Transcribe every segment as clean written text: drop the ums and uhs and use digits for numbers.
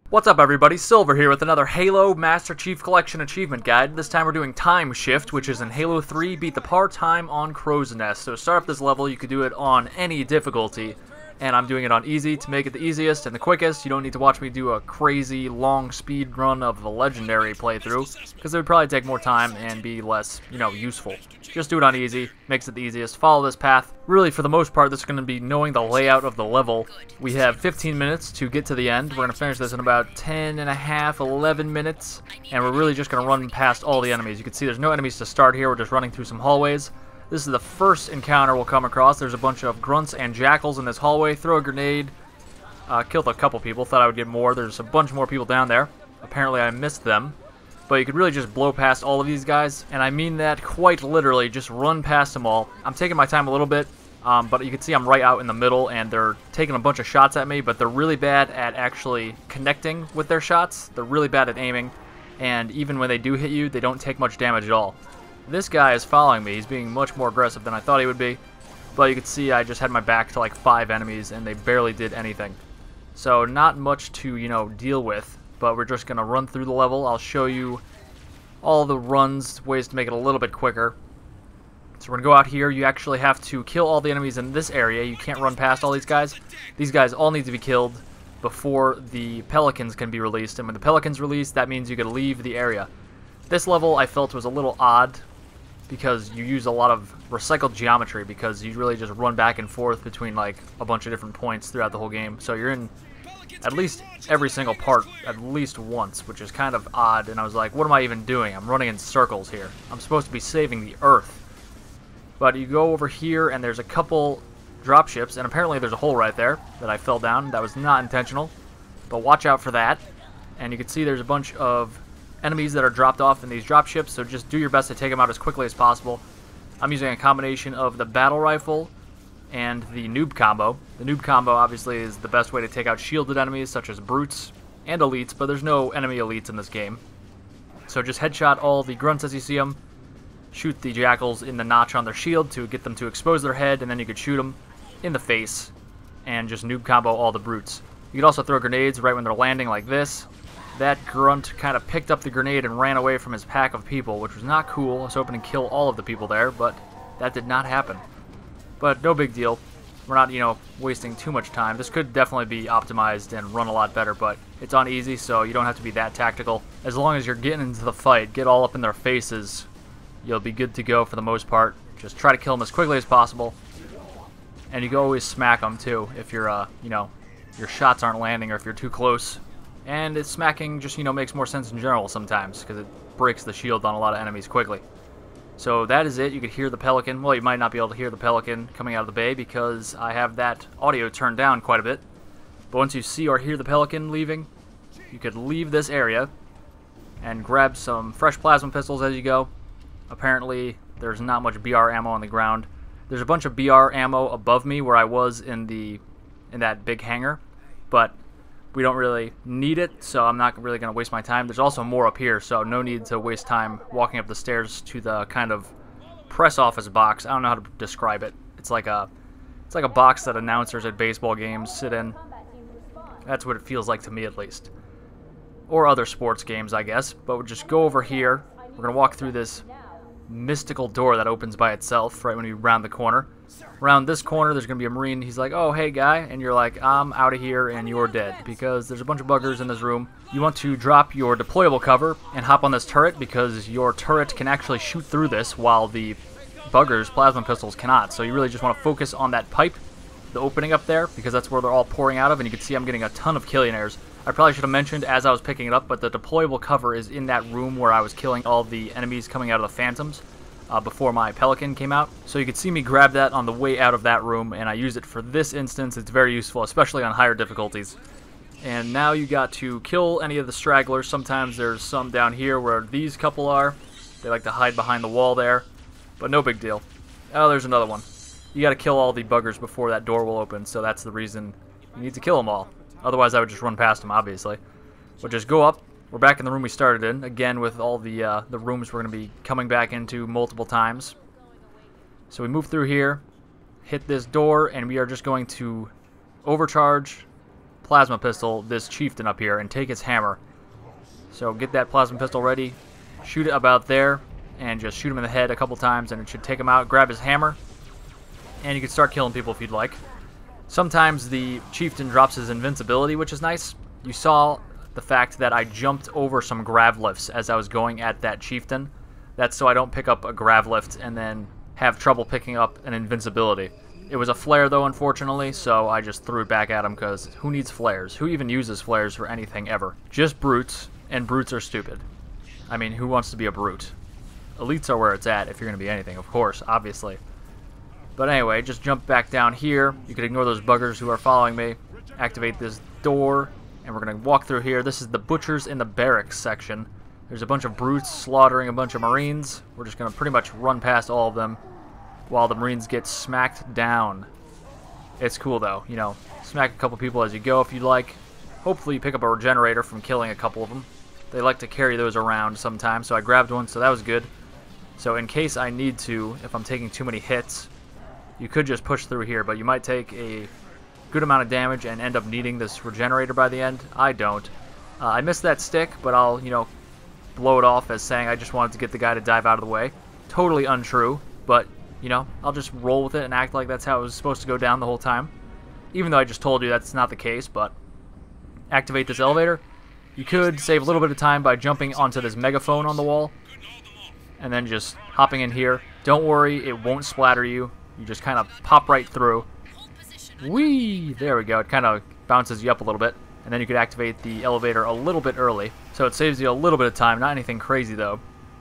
What's up everybody, Silver here with another Halo Master Chief Collection Achievement Guide. This time we're doing Time Shift, which is in Halo 3, beat the par time on Crow's Nest. So to start up this level, you could do it on any difficulty, and I'm doing it on easy to make it the easiest and the quickest. You don't need to watch me do a crazy long speed run of the Legendary playthrough, because it would probably take more time and be less, useful. Just do it on easy, makes it the easiest. Follow this path. Really, for the most part, this is going to be knowing the layout of the level. We have 15 minutes to get to the end. We're going to finish this in about 10 and a half, 11 minutes, and we're really just going to run past all the enemies. You can see there's no enemies to start here. We're just running through some hallways. This is the first encounter we'll come across. There's a bunch of grunts and jackals in this hallway. Throw a grenade. Killed a couple people. Thought I would get more. There's a bunch more people down there. Apparently I missed them. But you could really just blow past all of these guys, and I mean that quite literally, just run past them all. I'm taking my time a little bit, but you can see I'm right out in the middle, and they're taking a bunch of shots at me, but they're really bad at actually connecting with their shots. They're really bad at aiming, and even when they do hit you, they don't take much damage at all. This guy is following me. He's being much more aggressive than I thought he would be, but you can see I just had my back to like 5 enemies, and they barely did anything. So not much to, deal with. But we're just going to run through the level. I'll show you all the runs, ways to make it a little bit quicker. So we're going to go out here. You actually have to kill all the enemies in this area. You can't run past all these guys. These guys all need to be killed before the pelicans can be released. And when the pelicans release, that means you can leave the area. This level I felt was a little odd because you use a lot of recycled geometry, because you really just run back and forth between like a bunch of different points throughout the whole game. So you're in at least every single part at least once, which is kind of odd, and I was like, what am I even doing? I'm running in circles here. I'm supposed to be saving the Earth. But you go over here, and there's a couple dropships, and apparently there's a hole right there that I fell down. That was not intentional, but watch out for that. And you can see there's a bunch of enemies that are dropped off in these dropships, so just do your best to take them out as quickly as possible. I'm using a combination of the battle rifle and the noob combo. The noob combo obviously is the best way to take out shielded enemies such as brutes and elites, but there's no enemy elites in this game. So just headshot all the grunts as you see them, shoot the jackals in the notch on their shield to get them to expose their head, and then you could shoot them in the face and just noob combo all the brutes. You could also throw grenades right when they're landing like this. That grunt kind of picked up the grenade and ran away from his pack of people, which was not cool. I was hoping to kill all of the people there, but that did not happen. But no big deal. We're not, wasting too much time. This could definitely be optimized and run a lot better, but it's on easy, so you don't have to be that tactical. As long as you're getting into the fight, get all up in their faces, you'll be good to go for the most part. Just try to kill them as quickly as possible. And you can always smack them, too, if you're, your shots aren't landing or if you're too close. And smacking just, makes more sense in general sometimes, because it breaks the shield on a lot of enemies quickly. So that is it. You could hear the pelican. Well, you might not be able to hear the pelican coming out of the bay because I have that audio turned down quite a bit. But once you see or hear the pelican leaving, you could leave this area and grab some fresh plasma pistols as you go. Apparently, there's not much BR ammo on the ground. There's a bunch of BR ammo above me where I was in that big hangar, but we don't really need it, so I'm not really going to waste my time. There's also more up here, so no need to waste time walking up the stairs to the kind of press office box. I don't know how to describe it. It's like a box that announcers at baseball games sit in. That's what it feels like to me, at least. Or other sports games, I guess. But we'll just go over here. We're going to walk through this mystical door that opens by itself right when you round the corner. Around this corner, there's going to be a Marine. He's like, oh, hey, guy. And you're like, I'm out of here and you're dead because there's a bunch of buggers in this room. You want to drop your deployable cover and hop on this turret because your turret can actually shoot through this while the buggers' plasma pistols cannot. So you really just want to focus on that pipe, the opening up there, because that's where they're all pouring out of. And you can see I'm getting a ton of killionaires. I probably should have mentioned as I was picking it up, but the deployable cover is in that room where I was killing all the enemies coming out of the phantoms. Before my pelican came out. So you could see me grab that on the way out of that room, and I used it for this instance. It's very useful, especially on higher difficulties. And now you got to kill any of the stragglers. Sometimes there's some down here where these couple are. They like to hide behind the wall there, but no big deal. Oh, there's another one. You got to kill all the buggers before that door will open, so that's the reason you need to kill them all. Otherwise, I would just run past them, obviously. But just go up. We're back in the room we started in, again with all the rooms we're going to be coming back into multiple times. So we move through here, hit this door, and we are just going to overcharge, plasma pistol this chieftain up here and take his hammer. So get that plasma pistol ready, shoot it about there, and just shoot him in the head a couple times, and it should take him out. Grab his hammer, and you can start killing people if you'd like. Sometimes the chieftain drops his invincibility, which is nice. You saw the fact that I jumped over some grav lifts as I was going at that chieftain. That's so I don't pick up a grav lift and then have trouble picking up an invincibility. It was a flare though, unfortunately, so I just threw it back at him because who needs flares? Who even uses flares for anything ever? Just brutes, and brutes are stupid. I mean, who wants to be a brute? Elites are where it's at if you're going to be anything, of course, obviously. But anyway, just jump back down here. You can ignore those buggers who are following me. Activate this door, and we're going to walk through here. This is the butchers in the barracks section. There's a bunch of brutes slaughtering a bunch of marines. We're just going to pretty much run past all of them while the marines get smacked down. It's cool though, you know, smack a couple people as you go if you'd like. Hopefully you pick up a regenerator from killing a couple of them. They like to carry those around sometimes, so I grabbed one, so that was good. So in case I need to, if I'm taking too many hits, you could just push through here, but you might take a good amount of damage and end up needing this regenerator by the end. I don't. I missed that stick, but I'll, you know, blow it off as saying I just wanted to get the guy to dive out of the way. Totally untrue, but, you know, I'll just roll with it and act like that's how it was supposed to go down the whole time. Even though I just told you that's not the case, but activate this elevator. You could save a little bit of time by jumping onto this megaphone on the wall and then just hopping in here. Don't worry, it won't splatter you. You just kind of pop right through. Whee! There we go. It kind of bounces you up a little bit. And then you could activate the elevator a little bit early. So it saves you a little bit of time. Not anything crazy, though.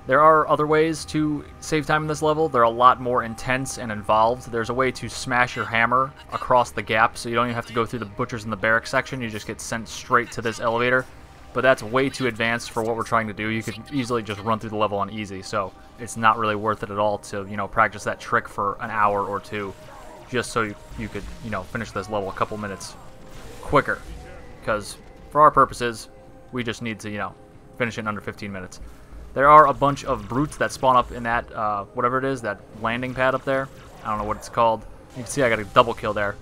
There are other ways to save time in this level. They're a lot more intense and involved. There's a way to smash your hammer across the gap, so you don't even have to go through the butchers in the barracks section. You just get sent straight to this elevator. But that's way too advanced for what we're trying to do. You could easily just run through the level on easy, so it's not really worth it at all to, you know, practice that trick for an hour or two just so you could, you know, finish this level a couple minutes quicker. Because for our purposes, we just need to, you know, finish it in under 15 minutes. There are a bunch of brutes that spawn up in that, whatever it is, that landing pad up there. I don't know what it's called. You can see I got a double kill there.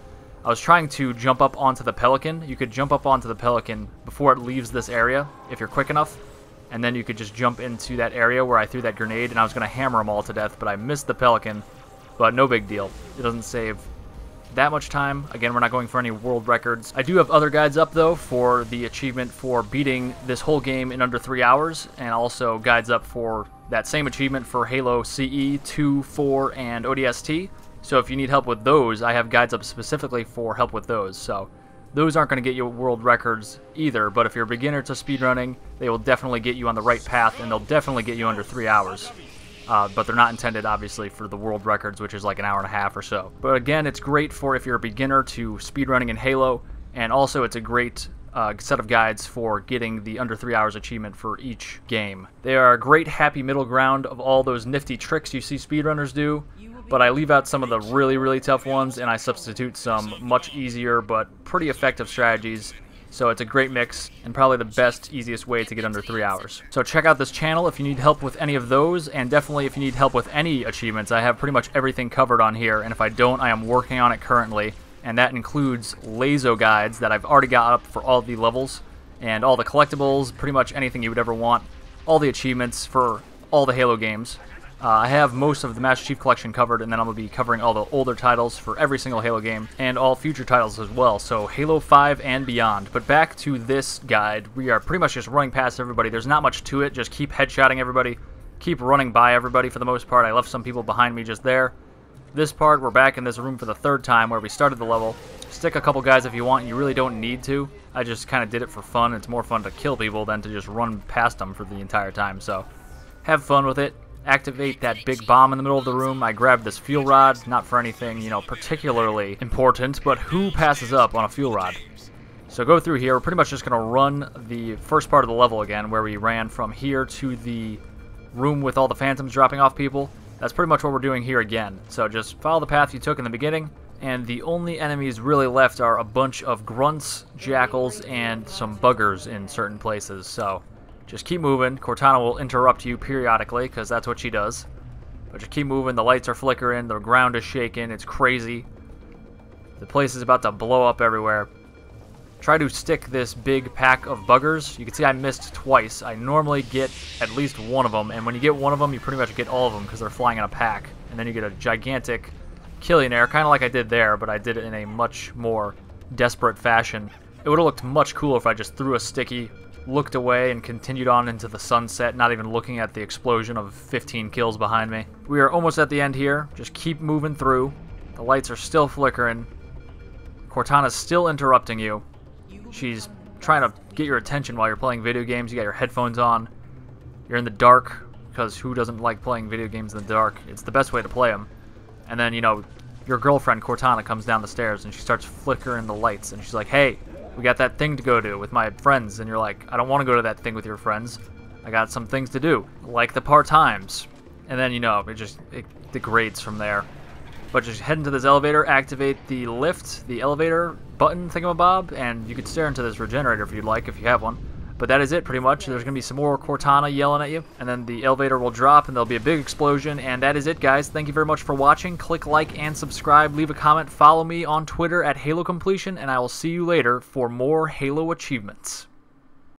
I was trying to jump up onto the Pelican. You could jump up onto the Pelican before it leaves this area, if you're quick enough. And then you could just jump into that area where I threw that grenade, and I was going to hammer them all to death, but I missed the Pelican. But no big deal. It doesn't save that much time. Again, we're not going for any world records. I do have other guides up, though, for the achievement for beating this whole game in under 3 hours, and also guides up for that same achievement for Halo CE, 2, 4, and ODST. So if you need help with those, I have guides up specifically for help with those. So those aren't going to get you world records either, but if you're a beginner to speedrunning, they will definitely get you on the right path, and they'll definitely get you under 3 hours. But they're not intended, obviously, for the world records, which is like an hour and a half or so. But again, it's great for if you're a beginner to speedrunning in Halo, and also it's a great set of guides for getting the under 3 hours achievement for each game. They are a great happy middle ground of all those nifty tricks you see speedrunners do, but I leave out some of the really, really tough ones, and I substitute some much easier but pretty effective strategies. So it's a great mix, and probably the best, easiest way to get under 3 hours. So check out this channel if you need help with any of those, and definitely if you need help with any achievements. I have pretty much everything covered on here, and if I don't, I am working on it currently. And that includes lazo guides that I've already got up for all the levels, and all the collectibles, pretty much anything you would ever want. All the achievements for all the Halo games. I have most of the Master Chief Collection covered, and then I'm going to be covering all the older titles for every single Halo game, and all future titles as well, so Halo 5 and beyond. But back to this guide, we are pretty much just running past everybody. There's not much to it, just keep headshotting everybody, keep running by everybody for the most part. I left some people behind me just there. This part, we're back in this room for the third time where we started the level. Stick a couple guys if you want, you really don't need to. I just kind of did it for fun. It's more fun to kill people than to just run past them for the entire time, so have fun with it. Activate that big bomb in the middle of the room. I grabbed this fuel rod, not for anything, you know, particularly important, but who passes up on a fuel rod? So go through here. We're pretty much just going to run the first part of the level again, where we ran from here to the room with all the phantoms dropping off people. That's pretty much what we're doing here again. So just follow the path you took in the beginning, and the only enemies really left are a bunch of grunts, jackals, and some buggers in certain places, so just keep moving. Cortana will interrupt you periodically, because that's what she does. But just keep moving. The lights are flickering. The ground is shaking. It's crazy. The place is about to blow up everywhere. try to stick this big pack of buggers. You can see I missed twice. I normally get at least one of them, and when you get one of them, you pretty much get all of them because they're flying in a pack. And then you get a gigantic Killionaire, kind of like I did there, but I did it in a much more desperate fashion. It would have looked much cooler if I just threw a sticky, looked away, and continued on into the sunset, not even looking at the explosion of 15 kills behind me. We are almost at the end here. Just keep moving through. The lights are still flickering. Cortana's still interrupting you. She's trying to get your attention while you're playing video games. You got your headphones on. You're in the dark, because who doesn't like playing video games in the dark? It's the best way to play them. And then, you know, your girlfriend, Cortana, comes down the stairs, and she starts flickering the lights. And she's like, hey, we got that thing to go to with my friends. And you're like, I don't want to go to that thing with your friends. I got some things to do, like the part-times. And then, you know, it degrades from there. But just head into this elevator, activate the lift, the elevator button thingamabob, and you can stare into this regenerator if you'd like, if you have one. But that is it, pretty much. There's going to be some more Cortana yelling at you, and then the elevator will drop, and there'll be a big explosion, and that is it, guys. Thank you very much for watching. Click like and subscribe, leave a comment, follow me on Twitter at HaloCompletion, and I will see you later for more Halo achievements.